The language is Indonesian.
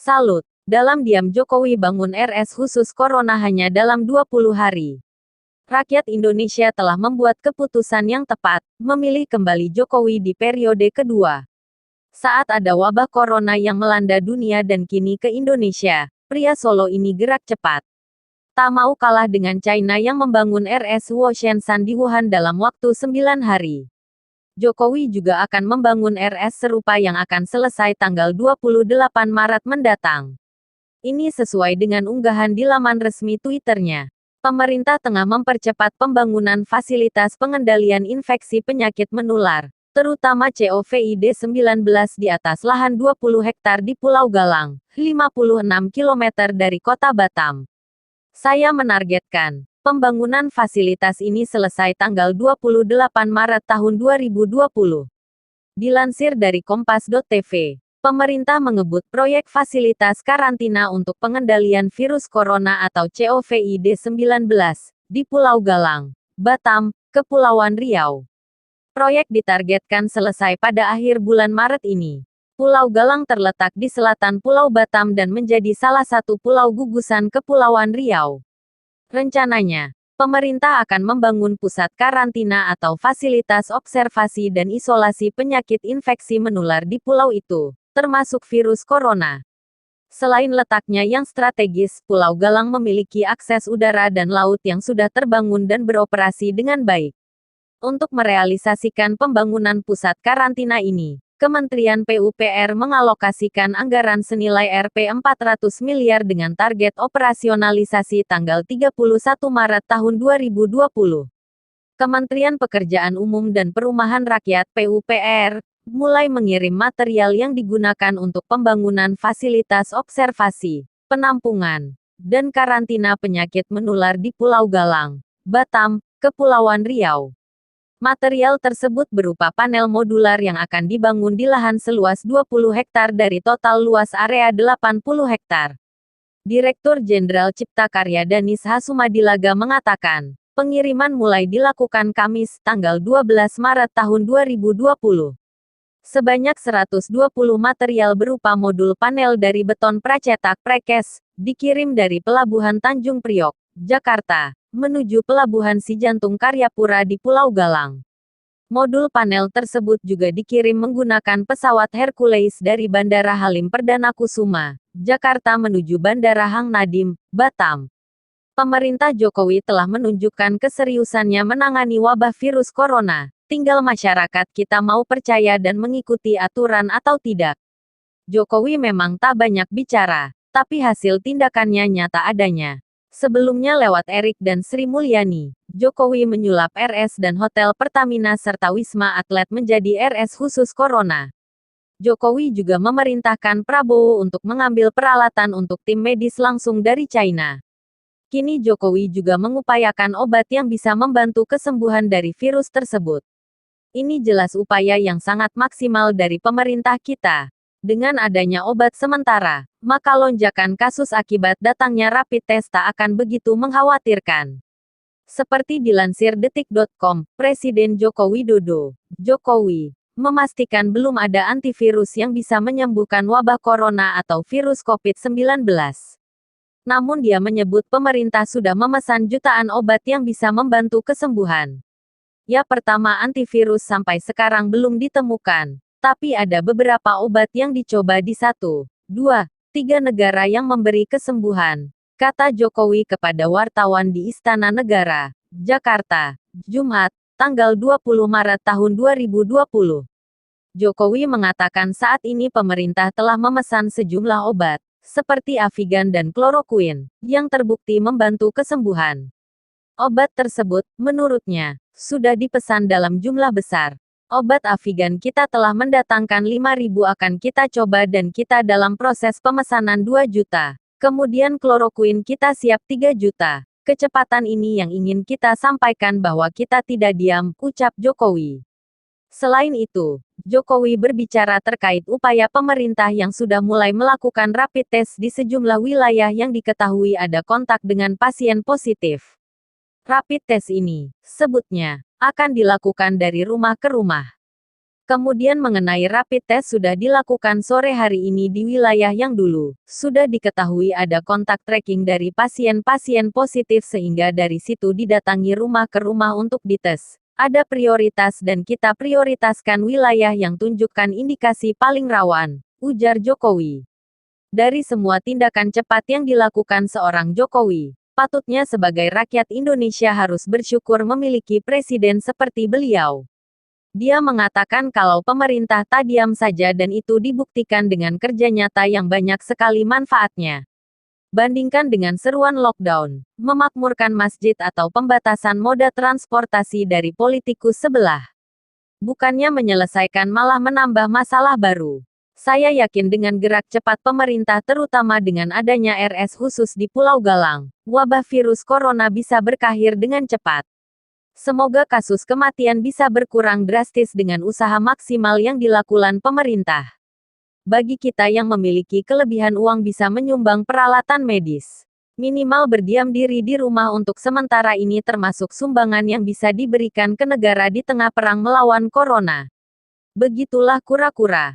Salut. Dalam diam Jokowi bangun RS khusus Corona hanya dalam 20 hari. Rakyat Indonesia telah membuat keputusan yang tepat, memilih kembali Jokowi di periode kedua. Saat ada wabah Corona yang melanda dunia dan kini ke Indonesia, pria Solo ini gerak cepat. Tak mau kalah dengan China yang membangun RS Washenshan di Wuhan dalam waktu 9 hari. Jokowi juga akan membangun RS serupa yang akan selesai tanggal 28 Maret mendatang. Ini sesuai dengan unggahan di laman resmi Twitternya. Pemerintah tengah mempercepat pembangunan fasilitas pengendalian infeksi penyakit menular, terutama COVID-19 di atas lahan 20 hektar di Pulau Galang, 56 km dari kota Batam. Saya menargetkan, pembangunan fasilitas ini selesai tanggal 28 Maret tahun 2020. Dilansir dari Kompas.tv. Pemerintah mengebut proyek fasilitas karantina untuk pengendalian virus corona atau COVID-19 di Pulau Galang, Batam, Kepulauan Riau. Proyek ditargetkan selesai pada akhir bulan Maret ini. Pulau Galang terletak di selatan Pulau Batam dan menjadi salah satu pulau gugusan Kepulauan Riau. Rencananya, pemerintah akan membangun pusat karantina atau fasilitas observasi dan isolasi penyakit infeksi menular di pulau itu, termasuk virus corona. Selain letaknya yang strategis, Pulau Galang memiliki akses udara dan laut yang sudah terbangun dan beroperasi dengan baik. Untuk merealisasikan pembangunan pusat karantina ini, Kementerian PUPR mengalokasikan anggaran senilai Rp400 miliar dengan target operasionalisasi tanggal 31 Maret tahun 2020. Kementerian Pekerjaan Umum dan Perumahan Rakyat (PUPR) mulai mengirim material yang digunakan untuk pembangunan fasilitas observasi, penampungan, dan karantina penyakit menular di Pulau Galang, Batam, Kepulauan Riau. Material tersebut berupa panel modular yang akan dibangun di lahan seluas 20 hektar dari total luas area 80 hektar. Direktur Jenderal Cipta Karya Danis Hasumadilaga mengatakan, pengiriman mulai dilakukan Kamis, tanggal 12 Maret tahun 2020. Sebanyak 120 material berupa modul panel dari beton pracetak prekes, dikirim dari Pelabuhan Tanjung Priok, Jakarta, menuju Pelabuhan Sijantung Karyapura di Pulau Galang. Modul panel tersebut juga dikirim menggunakan pesawat Hercules dari Bandara Halim Perdana Kusuma, Jakarta menuju Bandara Hang Nadim, Batam. Pemerintah Jokowi telah menunjukkan keseriusannya menangani wabah virus corona. Tinggal masyarakat kita mau percaya dan mengikuti aturan atau tidak. Jokowi memang tak banyak bicara, tapi hasil tindakannya nyata adanya. Sebelumnya lewat Erik dan Sri Mulyani, Jokowi menyulap RS dan Hotel Pertamina serta Wisma Atlet menjadi RS khusus Corona. Jokowi juga memerintahkan Prabowo untuk mengambil peralatan untuk tim medis langsung dari China. Kini Jokowi juga mengupayakan obat yang bisa membantu kesembuhan dari virus tersebut. Ini jelas upaya yang sangat maksimal dari pemerintah kita. Dengan adanya obat sementara, maka lonjakan kasus akibat datangnya rapid test tak akan begitu mengkhawatirkan. Seperti dilansir detik.com, Presiden Joko Widodo, Jokowi, memastikan belum ada antivirus yang bisa menyembuhkan wabah corona atau virus COVID-19. Namun dia menyebut pemerintah sudah memesan jutaan obat yang bisa membantu kesembuhan. Ya, pertama, antivirus sampai sekarang belum ditemukan, tapi ada beberapa obat yang dicoba di 1, 2, 3 negara yang memberi kesembuhan, kata Jokowi kepada wartawan di Istana Negara, Jakarta, Jumat, tanggal 20 Maret tahun 2020. Jokowi mengatakan saat ini pemerintah telah memesan sejumlah obat, seperti Avigan dan Chloroquine, yang terbukti membantu kesembuhan. Obat tersebut, menurutnya, sudah dipesan dalam jumlah besar. Obat Avigan kita telah mendatangkan 5.000 akan kita coba dan kita dalam proses pemesanan 2 juta. Kemudian Chloroquine kita siap 3 juta. Kecepatan ini yang ingin kita sampaikan bahwa kita tidak diam, ucap Jokowi. Selain itu, Jokowi berbicara terkait upaya pemerintah yang sudah mulai melakukan rapid test di sejumlah wilayah yang diketahui ada kontak dengan pasien positif. Rapid test ini, sebutnya, akan dilakukan dari rumah ke rumah. Kemudian mengenai rapid test sudah dilakukan sore hari ini di wilayah yang dulu sudah diketahui ada kontak tracking dari pasien-pasien positif sehingga dari situ didatangi rumah ke rumah untuk dites. Ada prioritas dan kita prioritaskan wilayah yang tunjukkan indikasi paling rawan, ujar Jokowi. Dari semua tindakan cepat yang dilakukan seorang Jokowi, patutnya sebagai rakyat Indonesia harus bersyukur memiliki presiden seperti beliau. Dia mengatakan kalau pemerintah tak diam saja dan itu dibuktikan dengan kerja nyata yang banyak sekali manfaatnya. Bandingkan dengan seruan lockdown, memakmurkan masjid atau pembatasan moda transportasi dari politikus sebelah. Bukannya menyelesaikan malah menambah masalah baru. Saya yakin dengan gerak cepat pemerintah terutama dengan adanya RS khusus di Pulau Galang, wabah virus corona bisa berakhir dengan cepat. Semoga kasus kematian bisa berkurang drastis dengan usaha maksimal yang dilakukan pemerintah. Bagi kita yang memiliki kelebihan uang bisa menyumbang peralatan medis. Minimal berdiam diri di rumah untuk sementara ini termasuk sumbangan yang bisa diberikan ke negara di tengah perang melawan corona. Begitulah kura-kura.